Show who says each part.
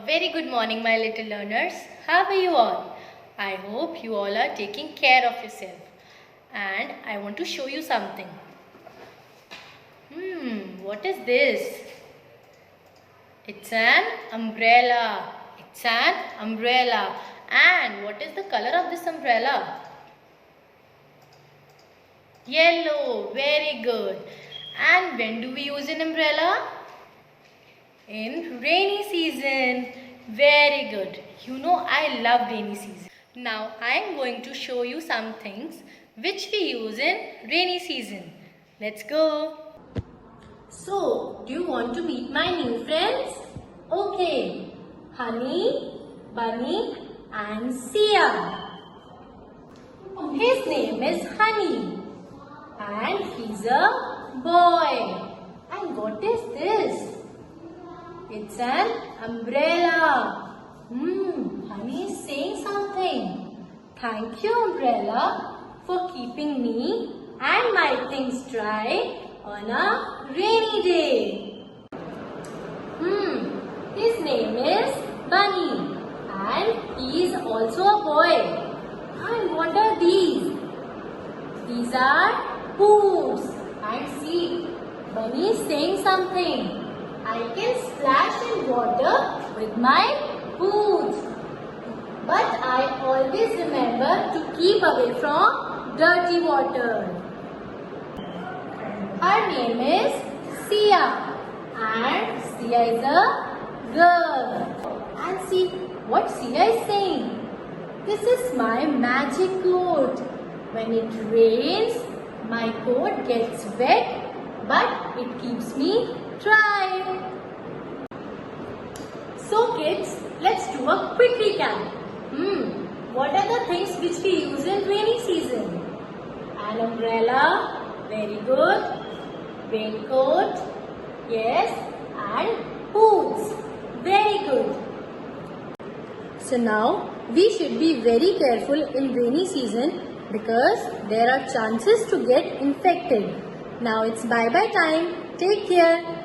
Speaker 1: very good morning, my little learners. How are you all? I hope you all are taking care of yourself. And I want to show you something. What is this? It's an umbrella. It's an umbrella. And what is the color of this umbrella? Yellow. Very good. And when do we use an umbrella? In rainy season. Very good. You know I love rainy season. Now I am going to show you some things which we use in rainy season. Let's go. So, do you want to meet my new friends? Okay. Honey, Bunny and Sia. His name is Honey and he's a boy. And what is this? It's an umbrella. Honey is saying something. Thank you, umbrella, for keeping me and my things dry on a rainy day. His name is Bunny and he is also a boy. And what are these? These are boots. And see, Bunny is saying something. I can splash in water with my boots. But I always remember to keep away from dirty water. Her name is Sia. And Sia is a girl. And see what Sia is saying. This is my magic coat. When it rains, my coat gets wet, but it keeps me dry. So kids, let's do a quick recap. What are the things which we use in rainy season? An umbrella, very good. Raincoat, yes. And boots, very good. So now, we should be very careful in rainy season because there are chances to get infected. Now it's bye-bye time. Take care.